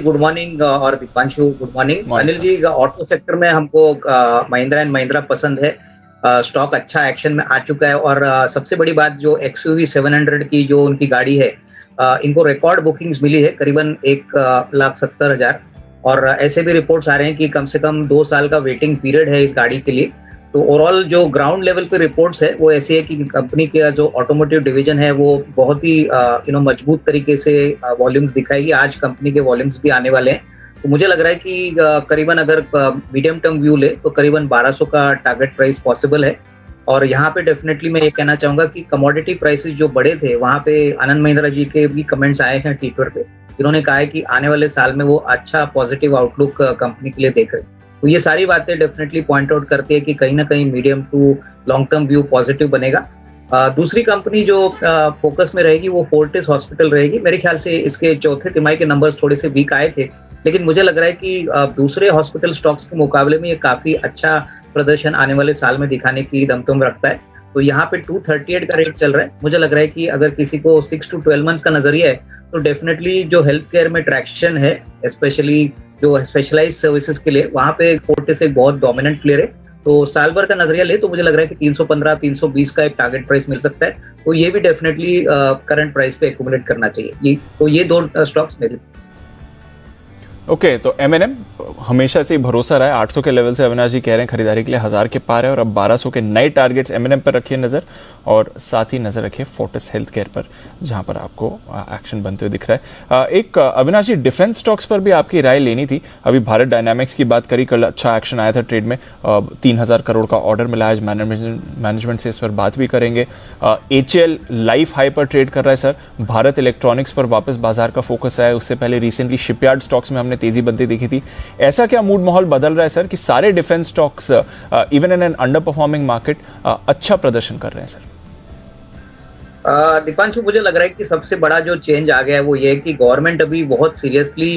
Good morning और Deepanshu good morning. Morning Anil sir. जी, auto sector में हमको महिंद्रा एंड महिंद्रा पसंद है। स्टॉक अच्छा एक्शन में आ चुका है और सबसे बड़ी बात जो XUV 700 की जो उनकी गाड़ी है, इनको रिकॉर्ड बुकिंग्स मिली है करीबन 1,70,000। और ऐसे भी रिपोर्ट्स आ रहे हैं कि कम से कम 2 साल का वेटिंग पीरियड है इस गाड़ी के लिए। तो ओवरऑल जो ग्राउंड लेवल पे रिपोर्ट्स है वो ऐसी है कि कंपनी का जो ऑटोमोटिव डिवीजन है वो बहुत ही मजबूत तरीके से वॉल्यूम्स दिखाएगी। आज कंपनी के वॉल्यूम्स भी आने वाले हैं। तो मुझे लग रहा है कि करीबन अगर मीडियम टर्म व्यू ले तो करीबन 1200 का टारगेट प्राइस पॉसिबल है। और यहाँ पे डेफिनेटली मैं ये कहना चाहूंगा कि कमोडिटी प्राइसेस जो बड़े थे वहां पे आनंद महिंद्रा जी के भी कमेंट्स आए हैं ट्विटर पे। इन्होंने कहा है कि आने वाले साल में वो अच्छा पॉजिटिव आउटलुक कंपनी के लिए देख रहे हैं। तो ये सारी बातें डेफिनेटली पॉइंट आउट करती है कि कहीं ना कहीं medium to long term view positive बनेगा। दूसरी कंपनी जो फोकस में रहेगी वो फोर्टिस हॉस्पिटल रहेगी। मेरे ख्याल से इसके चौथे तिमाही के नंबर्स थोड़े से वीक आए थे, लेकिन मुझे लग रहा है कि दूसरे हॉस्पिटल स्टॉक्स के मुकाबले में ये काफी अच्छा प्रदर्शन आने वाले साल में दिखाने की दमतम रखता है। तो यहाँ पे 238 का रेट चल रहा है। मुझे लग रहा है कि अगर किसी को 6 to 12 मंथ्स का नजरिया है तो डेफिनेटली जो हेल्थ केयर में ट्रैक्शन है, स्पेशली जो स्पेशलाइज सर्विसेज के लिए, वहां पे फोर्टिस एक बहुत डोमिनेंट प्लेयर है। तो साल भर का नजरिया ले तो मुझे लग रहा है कि 315-320 का एक टारगेट प्राइस मिल सकता है। तो ये भी डेफिनेटली करंट प्राइस पे एक्यूमुलेट करना चाहिए। ये दो स्टॉक्स मेरे। ओके, तो M&M हमेशा से भरोसा रहा है। 800 के लेवल से अविनाश जी कह रहे हैं खरीदारी के लिए 1000 के पार है और अब 1200 के नए टारगेट्स M&M पर रखिए नजर, और साथ ही नजर रखिए फोर्टिस हेल्थ केयर पर जहां पर आपको एक्शन बनते हुए दिख रहा है। एक अविनाश जी, डिफेंस स्टॉक्स पर भी आपकी राय लेनी थी। अभी भारत डायनामिक्स की बात करी, कल अच्छा एक्शन आया था ट्रेड में, 3000 करोड़ का ऑर्डर मिला है। आज मैनेजमेंट से इस पर बात भी करेंगे। HL लाइफ हाई पर ट्रेड कर रहा है सर। भारत इलेक्ट्रॉनिक्स पर वापस बाजार का फोकस है। उससे पहले रिसेंटली शिपयार्ड स्टॉक्स में हमने तेजी बनती देखी थी। ऐसा क्या मूड माहौल बदल रहा है सर कि सारे defence stocks even in an under performing market अच्छा प्रदर्शन कर रहे हैं सर? दीपांशु, मुझे लग रहा है कि सबसे बड़ा जो चेंज आ गया है वो ये है कि गवर्नमेंट अभी बहुत सीरियसली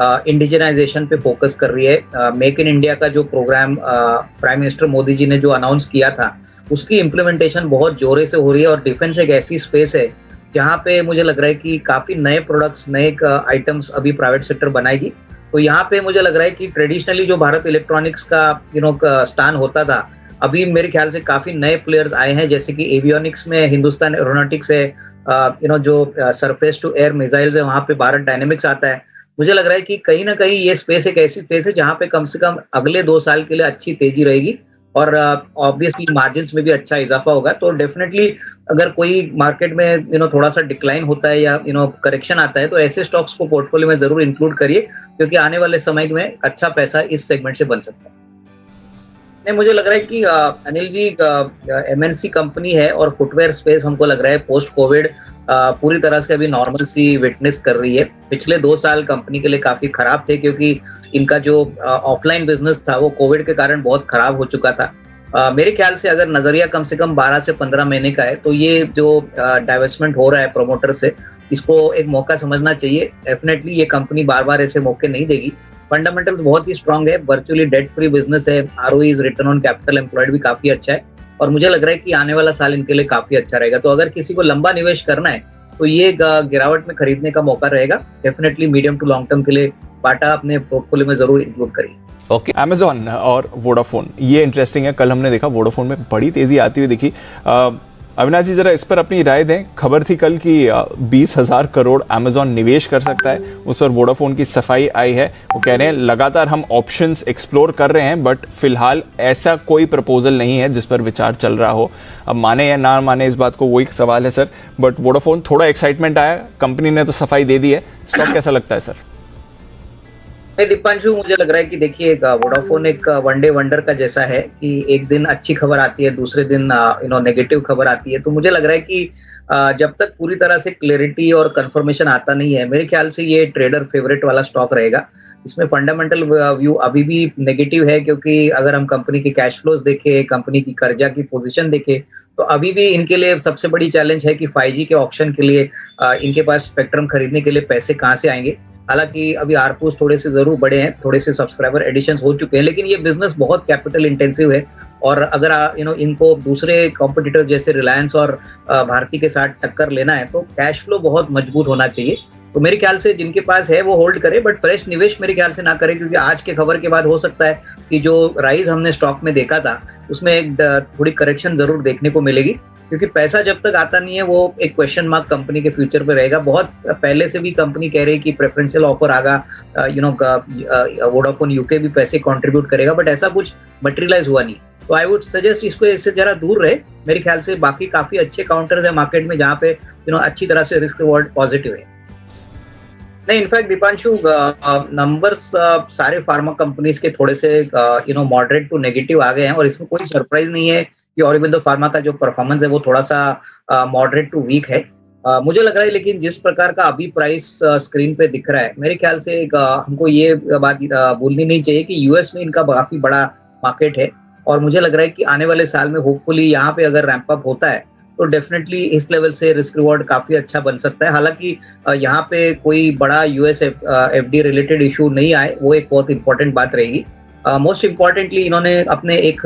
इंडिजिनाइजेशन पे फोकस कर रही है। मेक इन इंडिया का जो programme prime minister Modi ji ने जो अनाउंस किया था उसकी इम्प्लीमेंटेशन बहुत जोरे से हो रही है। और डिफेंस एक ऐसी स्पेस है जहाँ पे मुझे लग रहा है कि काफी नए प्रोडक्ट्स, नए आइटम्स अभी प्राइवेट सेक्टर बनाएगी। तो यहाँ पे मुझे लग रहा है कि ट्रेडिशनली जो भारत इलेक्ट्रॉनिक्स का स्थान होता था, अभी मेरे ख्याल से काफी नए प्लेयर्स आए हैं, जैसे कि एवियोनिक्स में हिंदुस्तान एरोनॉटिक्स है, जो सरफेस टू एयर मिसाइल्स है वहां पे भारत डायनेमिक्स आता है। मुझे लग रहा है कि कहीं ना कहीं ये स्पेस एक ऐसी स्पेस है जहाँ पे कम से कम अगले 2 साल के लिए अच्छी तेजी रहेगी और ऑब्वियसली मार्जिन्स में भी अच्छा इजाफा होगा। तो डेफिनेटली अगर कोई मार्केट में थोड़ा सा डिक्लाइन होता है या करेक्शन आता है तो ऐसे स्टॉक्स को पोर्टफोलियो में जरूर इंक्लूड करिए, क्योंकि आने वाले समय में अच्छा पैसा इस सेगमेंट से बन सकता है। नहीं, मुझे लग रहा है कि अनिल जी, MNC कंपनी है और फुटवेयर स्पेस हमको लग रहा है पोस्ट कोविड पूरी तरह से अभी नॉर्मल सी विटनेस कर रही है। पिछले 2 साल कंपनी के लिए काफी खराब थे, क्योंकि इनका जो ऑफलाइन बिजनेस था वो कोविड के कारण बहुत खराब हो चुका था। मेरे ख्याल से अगर नजरिया कम से कम 12 से 15 महीने का है तो ये जो डाइवेस्टमेंट हो रहा है प्रोमोटर से, इसको एक मौका समझना चाहिए। डेफिनेटली ये कंपनी बार बार ऐसे मौके नहीं देगी। फंडामेंटल्स बहुत ही स्ट्रांग है, वर्चुअली डेट फ्री बिजनेस है, ROEs return on capital employed भी काफी अच्छा है और मुझे लग रहा है कि आने वाला साल इनके लिए काफी अच्छा रहेगा। तो अगर किसी को लंबा निवेश करना है तो ये गिरावट में खरीदने का मौका रहेगा। Definitely medium to long term के लिए बाटा अपने पोर्टफोलियो में जरूर इंक्लूड करिए। ओके, Amazon और वोडाफोन, ये इंटरेस्टिंग है। कल हमने देखा वोडाफोन में बड़ी तेजी आती हुई दिखी। अविनाश जी जरा इस पर अपनी राय दें। खबर थी कल की 20,000 करोड़ Amazon निवेश कर सकता है, उस पर वोडाफोन की सफाई आई है। वो कह रहे हैं लगातार हम ऑप्शंस एक्सप्लोर कर रहे हैं, बट फिलहाल ऐसा कोई प्रपोजल नहीं है जिस पर विचार चल रहा हो। अब माने या ना माने इस बात को वही सवाल है सर, बट वोडाफोन थोड़ा एक्साइटमेंट आया, कंपनी ने तो सफाई दे दी है। स्टॉक कैसा लगता है सर? दीपांशु, मुझे लग रहा है कि देखिए वोडाफोन एक वनडे वंडर का जैसा है कि एक दिन अच्छी खबर आती है, दूसरे दिन नेगेटिव खबर आती है। तो मुझे लग रहा है कि जब तक पूरी तरह से क्लैरिटी और कंफर्मेशन आता नहीं है, मेरे ख्याल से ये ट्रेडर फेवरेट वाला स्टॉक रहेगा। इसमें फंडामेंटल व्यू अभी भी नेगेटिव है, क्योंकि अगर हम कंपनी के कैश फ्लोज देखें, कंपनी की कर्जा की पोजीशन देखें, तो अभी भी इनके लिए सबसे बड़ी चैलेंज है कि 5G के ऑप्शन के लिए इनके पास स्पेक्ट्रम खरीदने के लिए पैसे कहाँ से आएंगे। हालांकि अभी आरपूस थोड़े से जरूर बढ़े हैं, थोड़े से सब्सक्राइबर एडिशंस हो चुके हैं, लेकिन ये बिजनेस बहुत कैपिटल इंटेंसिव है और अगर इनको दूसरे कॉम्पिटिटर्स जैसे रिलायंस और भारती के साथ टक्कर लेना है तो कैश फ्लो बहुत मजबूत होना चाहिए। तो मेरे ख्याल से जिनके पास है वो होल्ड करे, बट फ्रेश निवेश मेरे ख्याल से ना करे, क्योंकि आज के खबर के बाद हो सकता है कि जो राइज हमने स्टॉक में देखा था उसमें एक थोड़ी करेक्शन जरूर देखने को मिलेगी, क्योंकि पैसा जब तक आता नहीं है वो एक क्वेश्चन मार्क कंपनी के फ्यूचर पे रहेगा। बहुत पहले से भी कंपनी कह रही है कि प्रेफरेंशियल ऑफर आगा, वोडाफोन यूके भी पैसे कंट्रीब्यूट करेगा, बट ऐसा कुछ मटेरियलाइज हुआ नहीं। तो आई वुड सजेस्ट इसको इससे जरा दूर रहे। मेरे ख्याल से बाकी काफी अच्छे काउंटर्स है मार्केट में जहाँ पे अच्छी तरह से रिस्क रिवॉर्ड पॉजिटिव है। नहीं, इनफैक्ट दीपांशु, नंबर्स सारे फार्मा कंपनीज के थोड़े से मॉडरेट टू नेगेटिव आ गए हैं, और इसमें कोई सरप्राइज नहीं है कि ऑरोबिंदो फार्मा का जो परफॉर्मेंस है वो थोड़ा सा मॉडरेट टू वीक है। मुझे लग रहा है, लेकिन जिस प्रकार का अभी प्राइस स्क्रीन पे दिख रहा है, मेरे ख्याल से हमको ये बात भूलनी नहीं चाहिए कि यूएस में इनका काफी बड़ा मार्केट है, और मुझे लग रहा है कि आने वाले साल में होपफुली यहाँ पे अगर रैंप अप होता है तो डेफिनेटली इस लेवल से रिस्क रिवॉर्ड काफी अच्छा बन सकता है। हालांकि यहाँ पे कोई बड़ा यूएस एफडी रिलेटेड इशू नहीं आए, वो एक बहुत इंपॉर्टेंट बात रहेगी। मोस्ट इम्पॉर्टेंटली इन्होंने अपने एक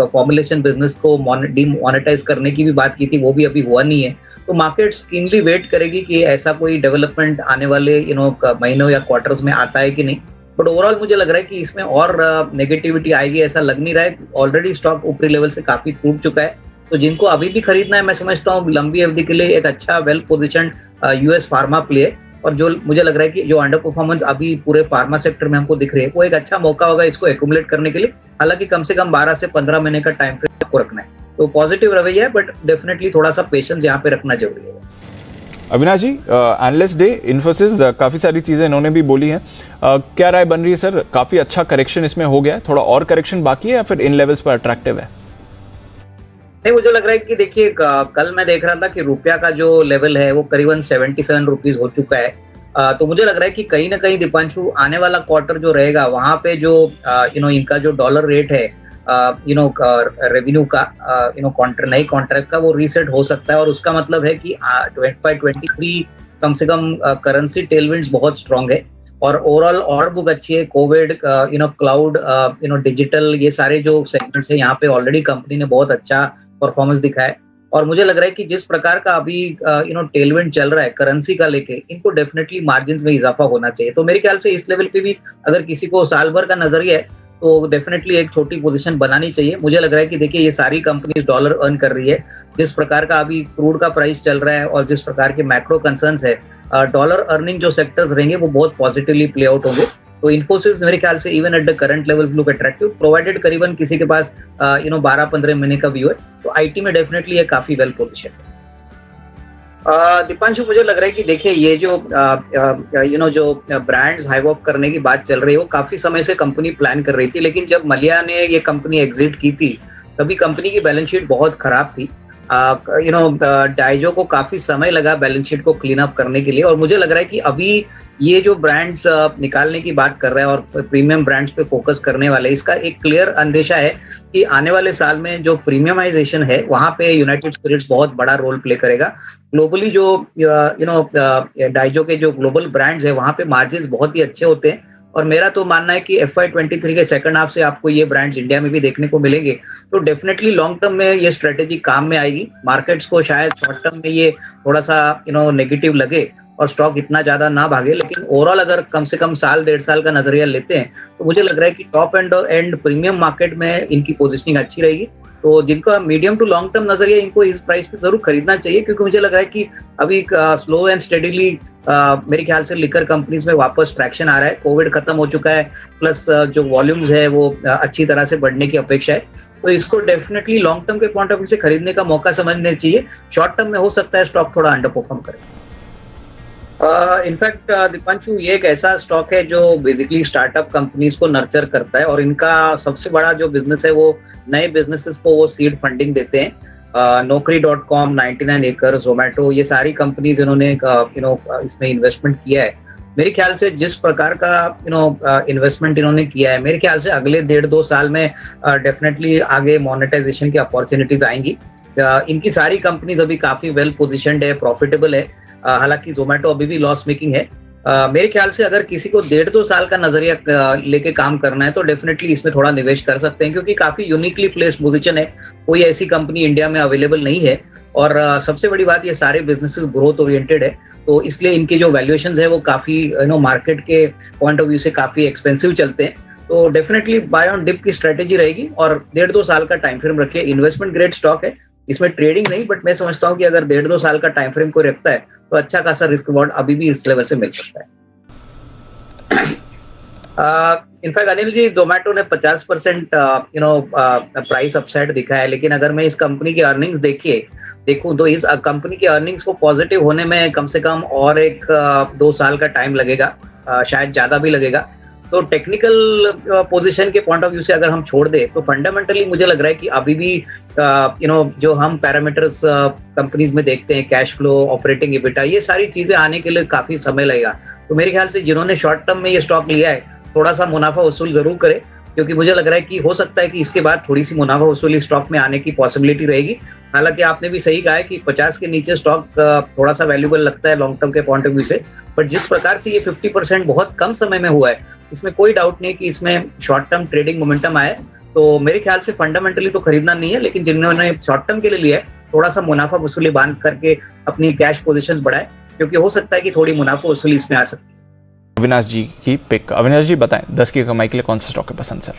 फॉर्मुलेशन बिजनेस को डीमोनेटाइज करने की भी बात की थी, वो भी अभी हुआ नहीं है। तो मार्केट कीनली वेट करेगी कि ऐसा कोई डेवलपमेंट आने वाले महीनों या क्वार्टर्स में आता है कि नहीं। बट ओवरऑल मुझे लग रहा है कि इसमें और नेगेटिविटी आएगी ऐसा लग नहीं रहा है। ऑलरेडी स्टॉक ऊपरी लेवल से काफी टूट चुका है, तो जिनको अभी भी खरीदना है, मैं समझता हूँ लंबी अवधि के लिए एक अच्छा well position US pharma play है। और जो मुझे लग रहा है कि जो अंडर परफॉर्मेंस अभी पूरे फार्मा सेक्टर में हमको दिख रही है, वो एक अच्छा मौका होगा इसको एक्यूमुलेट करने के लिए। हालांकि कम से कम 12 से 15 महीने का टाइम फ्रेम आपको रखना है, तो पॉजिटिव रवैया है, बट डेफिनेटली थोड़ा सा पेशेंस यहाँ पे रखना जरूरी है। अविनाश जी, एनालिस्ट डे, इन्फोसिस, काफी सारी चीजें इन्होंने भी बोली हैं, क्या राय बन रही है सर? काफी अच्छा करेक्शन इसमें हो गया है, थोड़ा और करेक्शन बाकी है या फिर इन लेवल्स पर अट्रैक्टिव है? नहीं, मुझे लग रहा है कि देखिए, कल मैं देख रहा था कि रुपया का जो लेवल है वो करीबन 77 रुपीज हो चुका है। तो मुझे लग रहा है कि कहीं ना कहीं दीपांशु आने वाला क्वार्टर जो रहेगा वहां पे जो इनका जो डॉलर रेट है रेवेन्यू का नई कॉन्ट्रैक्ट का वो रीसेट हो सकता है, और उसका मतलब है कि 2023 कम से कम करेंसी टेलविंड्स बहुत स्ट्रांग है, और ओवरऑल ऑर्डर बुक अच्छी है। कोविड, क्लाउड, डिजिटल, ये सारे जो सेगमेंट्स है यहाँ पे ऑलरेडी कंपनी ने बहुत अच्छा परफॉर्मेंस दिखाया है। और मुझे लग रहा है कि जिस प्रकार का अभी टेलविंड चल रहा है करेंसी का लेके, इनको डेफिनेटली मार्जिन में इजाफा होना चाहिए। तो मेरे ख्याल से इस लेवल पे भी अगर किसी को साल भर का नजरिया है तो डेफिनेटली एक छोटी पोजीशन बनानी चाहिए। मुझे लग रहा है कि देखिए, ये सारी कंपनी डॉलर अर्न कर रही है, जिस प्रकार का अभी क्रूड का प्राइस चल रहा है और जिस प्रकार के मैक्रो कंसर्न्स है, डॉलर अर्निंग जो सेक्टर्स रहेंगे वो बहुत पॉजिटिवली प्ले आउट होंगे। तो इन्फोसिस मेरे ख्याल से even at the current levels look attractive, provided करीबन किसी के पास 12-15 महीने का व्यू है, तो आईटी में डेफिनेटली ये काफी वेल पोजीशन है। दीपांशु, मुझे लग रहा है कि देखिए, ये जो जो ब्रांड्स हाइव ऑफ करने की बात चल रही है वो काफी समय से कंपनी प्लान कर रही थी, लेकिन जब मलिया ने ये कंपनी एग्जिट की थी तभी कंपनी की बैलेंस शीट बहुत खराब थी। डाइजो को काफी समय लगा बैलेंस शीट को क्लीन अप करने के लिए, और मुझे लग रहा है कि अभी ये जो ब्रांड्स निकालने की बात कर रहा है और प्रीमियम ब्रांड्स पे फोकस करने वाले, इसका एक क्लियर अंदेशा है कि आने वाले साल में जो प्रीमियमाइजेशन है वहां पे यूनाइटेड स्पिरिट्स बहुत बड़ा रोल प्ले करेगा। ग्लोबली जो डाइजो के जो ग्लोबल ब्रांड्स है वहां पे मार्जिन्स बहुत ही अच्छे होते हैं, और मेरा तो मानना है कि FY23 के सेकंड हाफ से आपको ये ब्रांड्स इंडिया में भी देखने को मिलेंगे। तो डेफिनेटली लॉन्ग टर्म में ये स्ट्रेटेजी काम में आएगी। मार्केट्स को शायद शॉर्ट टर्म में ये थोड़ा सा नेगेटिव लगे और स्टॉक इतना ज्यादा ना भागे, लेकिन ओवरऑल अगर कम से कम साल 1.5 साल का नजरिया लेते हैं तो मुझे लग रहा है कि टॉप एंड प्रीमियम मार्केट में इनकी पोजिशनिंग अच्छी रहेगी। तो जिनका मीडियम टू लॉन्ग टर्म नजरिया, इनको इस प्राइस पे जरूर खरीदना चाहिए, क्योंकि मुझे लग रहा है कि अभी स्लो एंड स्टेडीली मेरे ख्याल से लिकर कंपनीज में वापस ट्रैक्शन आ रहा है। कोविड खत्म हो चुका है, प्लस जो वॉल्यूम्स है वो अच्छी तरह से बढ़ने की अपेक्षा है। तो इसको डेफिनेटली लॉन्ग टर्म के पॉइंट ऑफ व्यू से खरीदने का मौका समझना चाहिए। शॉर्ट टर्म में हो सकता है स्टॉक थोड़ा अंडर परफॉर्म करे। इनफैक्ट दीपांशु, ये एक ऐसा स्टॉक है जो बेसिकली स्टार्टअप कंपनीज को नर्चर करता है, और इनका सबसे बड़ा जो बिजनेस है वो नए बिजनेसेस को वो सीड फंडिंग देते हैं। Naukri.com, 99 acres, जोमेटो, ये सारी कंपनीज इन्होंने इसमें इन्वेस्टमेंट किया है। मेरे ख्याल से जिस प्रकार का इन्वेस्टमेंट इन्होंने किया है, मेरे ख्याल से अगले 1.5-2 साल में डेफिनेटली आगे मोनेटाइजेशन की अपॉर्चुनिटीज आएंगी। इनकी सारी कंपनीज अभी काफी वेल पोजिशनड है, प्रॉफिटेबल है। हालांकि जोमेटो अभी भी लॉस मेकिंग है। मेरे ख्याल से अगर किसी को 1.5-2 साल का नजरिया लेके काम करना है तो डेफिनेटली इसमें थोड़ा निवेश कर सकते हैं, क्योंकि काफी यूनिकली प्लेस्ड पोजीशन है। कोई ऐसी कंपनी इंडिया में अवेलेबल नहीं है, और सबसे बड़ी बात, ये सारे बिजनेसेस ग्रोथ ओरिएंटेड है। तो इसलिए इनके जो वैल्यूएशंस है वो काफी मार्केट के पॉइंट ऑफ व्यू से काफी एक्सपेंसिव चलते हैं। तो डेफिनेटली बाय ऑन डिप की स्ट्रेटेजी रहेगी और 1.5-2 साल का टाइम फ्रेम रखिए। इन्वेस्टमेंट ग्रेड स्टॉक है, इसमें ट्रेडिंग नहीं, बट मैं समझता हूँ कि अगर 1.5-2 साल का टाइम फ्रेम को रखता है तो अच्छा खासा रिस्क रिवॉर्ड अभी भी इस लेवल से मिल सकता है। इनफैक्ट अनिल जी, जोमेटो ने 50% प्राइस अपसाइड दिखा है, लेकिन अगर मैं इस कंपनी की अर्निंग्स देखूं तो इस कंपनी की अर्निंग्स को पॉजिटिव होने में कम से कम और 1-2 साल का टाइम लगेगा, शायद ज्यादा भी लगेगा। तो टेक्निकल पोजीशन के पॉइंट ऑफ व्यू से अगर हम छोड़ दे तो फंडामेंटली मुझे लग रहा है कि अभी भी जो हम पैरामीटर्स कंपनीज में देखते हैं, कैश फ्लो, ऑपरेटिंग एबिटा, ये सारी चीजें आने के लिए काफी समय लगेगा। तो मेरे ख्याल से जिन्होंने शॉर्ट टर्म में ये स्टॉक लिया है थोड़ा सा मुनाफा वसूल जरूर करे, क्योंकि मुझे लग रहा है कि हो सकता है कि इसके बाद थोड़ी सी मुनाफा वसूली स्टॉक में आने की पॉसिबिलिटी रहेगी। हालांकि आपने भी सही कहा है कि 50 के नीचे स्टॉक थोड़ा सा वैल्यूएबल लगता है लॉन्ग टर्म के पॉइंट ऑफ व्यू से, बट जिस प्रकार से ये 50% बहुत कम समय में हुआ है, इसमें कोई डाउट नहीं कि इसमें शॉर्ट टर्म ट्रेडिंग मोमेंटम आया। तो मेरे ख्याल से फंडामेंटली तो खरीदना नहीं है, लेकिन जिन्होंने शॉर्ट टर्म के लिए लिया है थोड़ा सा मुनाफा वसूली बांध करके अपनी कैश पोजीशन बढ़ाए, क्योंकि हो सकता है कि थोड़ी मुनाफा वसूली इसमें आ सकती है। अविनाश जी की पिक। अविनाश जी बताएं, 10 की कमाई के लिए कौन सा स्टॉक है पसंद सर?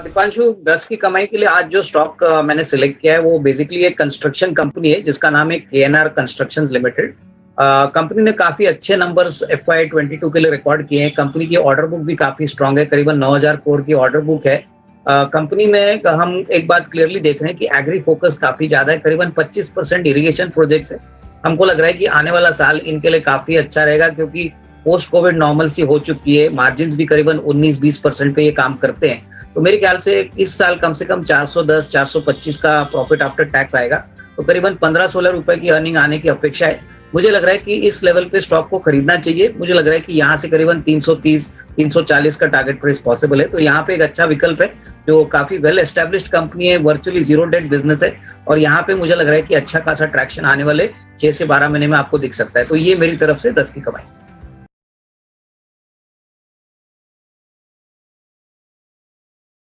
दीपांशु, 10 की कमाई के लिए आज जो स्टॉक मैंने सिलेक्ट किया है वो बेसिकली एक कंस्ट्रक्शन कंपनी है जिसका नाम है KNR कंस्ट्रक्शंस लिमिटेड। कंपनी ने काफी अच्छे नंबर्स FY22 के लिए रिकॉर्ड किए हैं। कंपनी की ऑर्डर बुक भी काफी स्ट्रांग है, करीबन 9000 करोड़ की ऑर्डर बुक है। कंपनी में हम एक बात क्लियरली देख रहे हैं कि एग्री फोकस काफी ज्यादा है, करीबन 25% इरिगेशन प्रोजेक्ट्स है। हमको लग रहा है कि आने वाला साल इनके लिए काफी अच्छा रहेगा, क्योंकि पोस्ट कोविड नॉर्मलसी हो चुकी है, मार्जिन भी करीबन 19-20% पे ये काम करते हैं। तो मेरे ख्याल से इस साल कम से कम 410-425 का प्रॉफिट आफ्टर टैक्स आएगा, तो करीबन 15-16 रुपए की अर्निंग आने की अपेक्षा है। मुझे लग रहा है कि इस लेवल पे स्टॉक को खरीदना चाहिए। मुझे लग रहा है कि यहाँ से करीबन 330-340 का टारगेट प्राइस पॉसिबल है। तो यहाँ पे एक अच्छा विकल्प है, जो काफी वेल एस्टेब्लिश्ड कंपनी है, वर्चुअली जीरो डेट बिजनेस है, और यहाँ पे मुझे लग रहा है कि अच्छा खासा ट्रैक्शन आने वाले 6 से 12 महीने में आपको दिख सकता है। तो ये मेरी तरफ से 10 की कमाई।